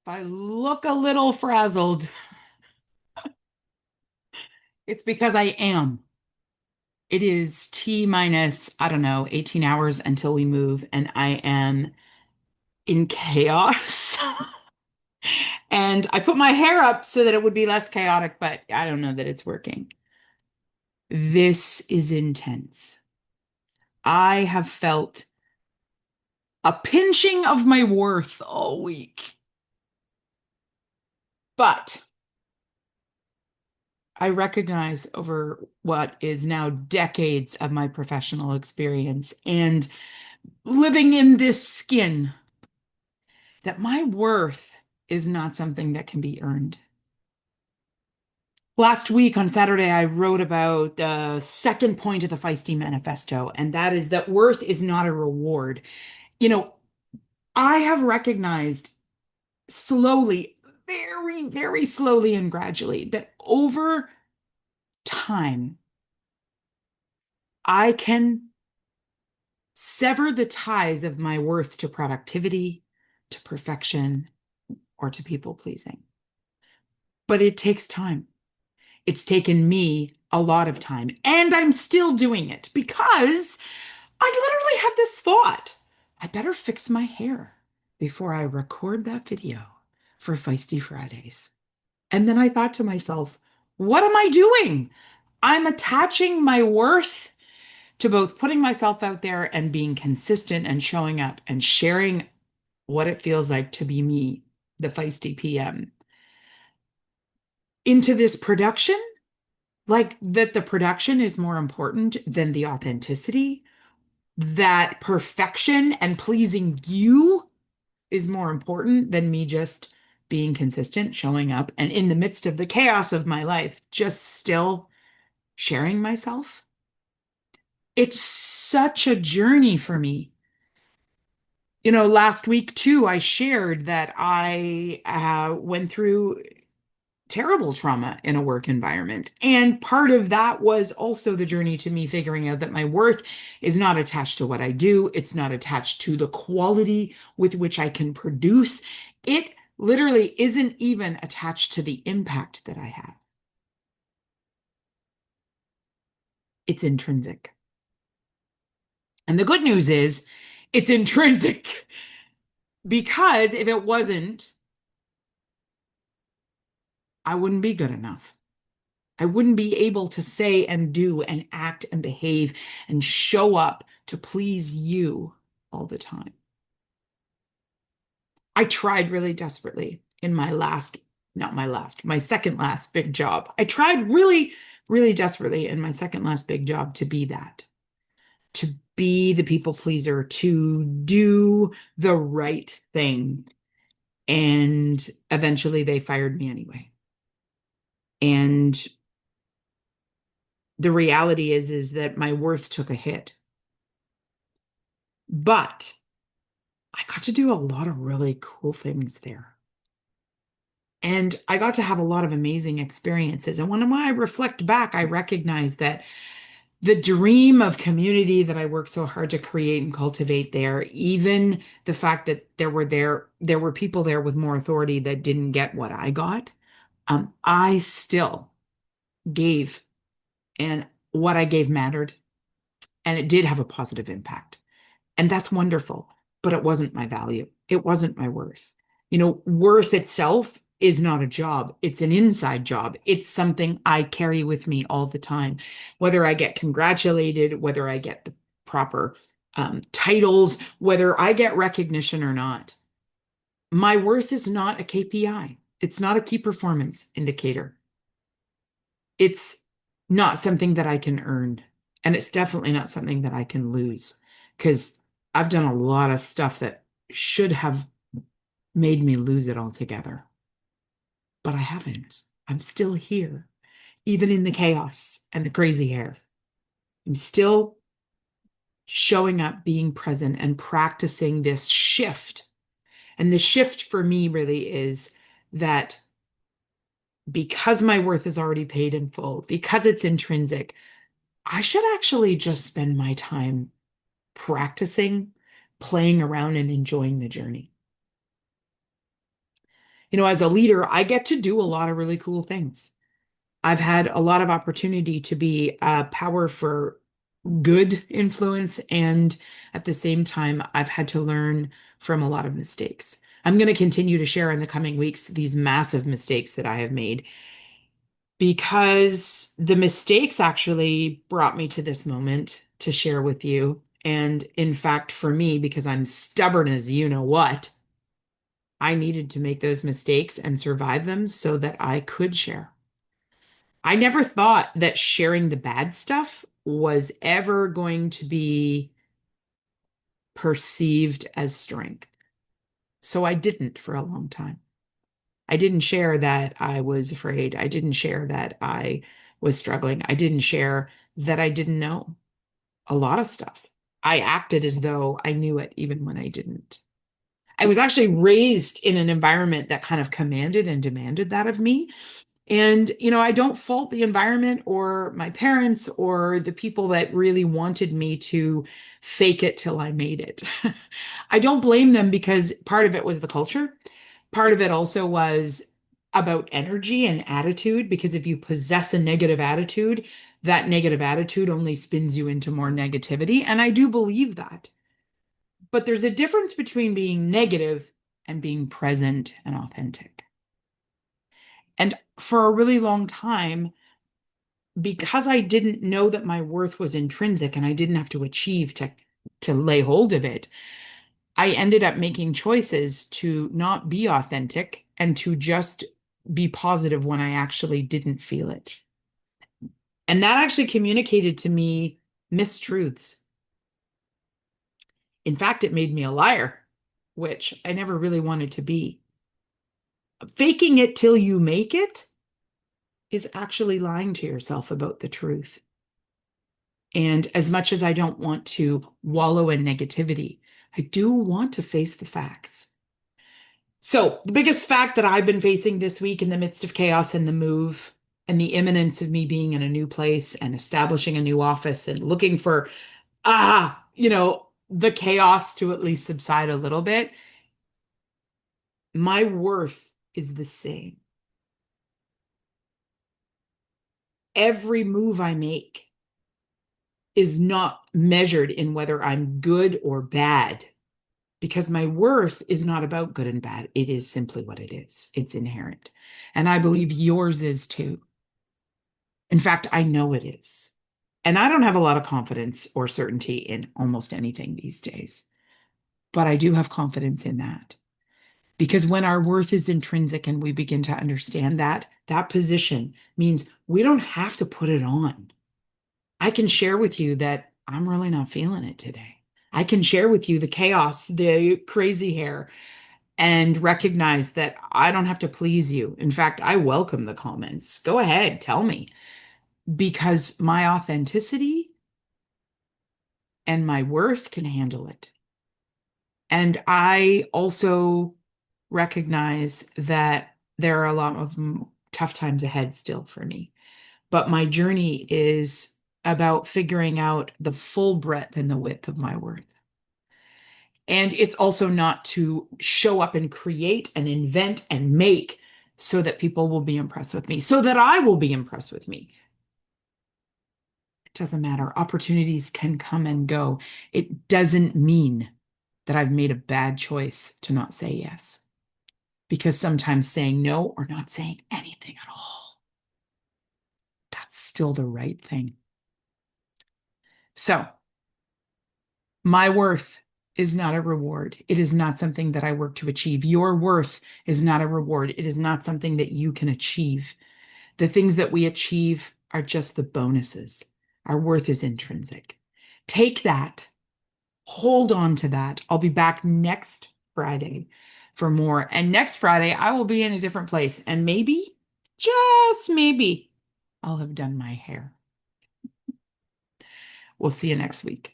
I look a little frazzled, it's because I am. It is T minus, I don't know, 18 hours until we move, and I am in chaos. And I put my hair up so that it would be less chaotic, but I don't know that it's working. This is intense. I have felt a pinching of my worth all week. But I recognize over what is now decades of my professional experience and living in this skin that my worth is not something that can be earned. Last week on Saturday, I wrote about the second point of the Feisty Manifesto, and that is that worth is not a reward. You know, I have recognized slowly, very, very slowly and gradually, that over time, I can sever the ties of my worth to productivity, to perfection, or to people pleasing. But it takes time. It's taken me a lot of time, and I'm still doing it because I literally had this thought. I better fix my hair before I record that video for Feisty Fridays. And then I thought to myself, what am I doing? I'm attaching my worth to both putting myself out there and being consistent and showing up and sharing what it feels like to be me, the Feisty PM, into this production, like that the production is more important than the authenticity, that perfection and pleasing you is more important than me just being consistent, showing up, and in the midst of the chaos of my life, just still sharing myself. It's such a journey for me. Last week too, I shared that I went through terrible trauma in a work environment. And part of that was also the journey to me figuring out that my worth is not attached to what I do, it's not attached to the quality with which I can produce. It literally isn't even attached to the impact that I have. It's intrinsic. And the good news is it's intrinsic because if it wasn't, I wouldn't be good enough. I wouldn't be able to say and do and act and behave and show up to please you all the time. I tried really desperately in my last, not my last, my second last big job. I tried really, really desperately in my second last big job to be that, to be the people pleaser, to do the right thing. And eventually they fired me anyway. And the reality is that my worth took a hit. But I got to do a lot of really cool things there. And I got to have a lot of amazing experiences. And when I reflect back, I recognize that the dream of community that I worked so hard to create and cultivate there, even the fact that there were people there with more authority that didn't get what I got, I still gave, and what I gave mattered, and it did have a positive impact. And that's wonderful, but it wasn't my value. It wasn't my worth. Worth itself is not a job. It's an inside job. It's something I carry with me all the time. Whether I get congratulated, whether I get the proper titles, whether I get recognition or not, my worth is not a KPI. It's not a key performance indicator. It's not something that I can earn. And it's definitely not something that I can lose because I've done a lot of stuff that should have made me lose it altogether. But I haven't. I'm still here, even in the chaos and the crazy hair. I'm still showing up, being present, and practicing this shift. And the shift for me really is that because my worth is already paid in full, because it's intrinsic, I should actually just spend my time practicing, playing around, and enjoying the journey. As a leader, I get to do a lot of really cool things. I've had a lot of opportunity to be a power for good influence. And at the same time, I've had to learn from a lot of mistakes. I'm going to continue to share in the coming weeks these massive mistakes that I have made because the mistakes actually brought me to this moment to share with you. And in fact, for me, because I'm stubborn as you know what, I needed to make those mistakes and survive them so that I could share. I never thought that sharing the bad stuff was ever going to be perceived as strength. So I didn't for a long time. I didn't share that I was afraid. I didn't share that I was struggling. I didn't share that I didn't know a lot of stuff. I acted as though I knew it even when I didn't. I was actually raised in an environment that kind of commanded and demanded that of me. And, I don't fault the environment or my parents or the people that really wanted me to fake it till I made it. I don't blame them because part of it was the culture. Part of it also was about energy and attitude, because if you possess a negative attitude, that negative attitude only spins you into more negativity. And I do believe that. But there's a difference between being negative and being present and authentic. And for a really long time, because I didn't know that my worth was intrinsic and I didn't have to achieve to lay hold of it, I ended up making choices to not be authentic and to just be positive when I actually didn't feel it. And that actually communicated to me mistruths. In fact, it made me a liar, which I never really wanted to be. Faking it till you make it is actually lying to yourself about the truth. And as much as I don't want to wallow in negativity, I do want to face the facts. So, the biggest fact that I've been facing this week in the midst of chaos and the move and the imminence of me being in a new place and establishing a new office and looking for, the chaos to at least subside a little bit, my worth is the same. Every move I make is not measured in whether I'm good or bad, because my worth is not about good and bad. It is simply what it is. It's inherent. And I believe yours is too. In fact, I know it is. And I don't have a lot of confidence or certainty in almost anything these days, but I do have confidence in that. Because when our worth is intrinsic and we begin to understand that, that position means we don't have to put it on. I can share with you that I'm really not feeling it today. I can share with you the chaos, the crazy hair, and recognize that I don't have to please you. In fact, I welcome the comments. Go ahead, tell me, because my authenticity and my worth can handle it. And I also recognize that there are a lot of tough times ahead still for me. But my journey is about figuring out the full breadth and the width of my worth. And it's also not to show up and create and invent and make so that people will be impressed with me, so that I will be impressed with me. It doesn't matter. Opportunities can come and go. It doesn't mean that I've made a bad choice to not say yes, because sometimes saying no or not saying anything at all, that's still the right thing. So, my worth is not a reward. It is not something that I work to achieve. Your worth is not a reward. It is not something that you can achieve. The things that we achieve are just the bonuses. Our worth is intrinsic. Take that, hold on to that. I'll be back next Friday for more. And next Friday, I will be in a different place. And maybe, just maybe, I'll have done my hair. We'll see you next week.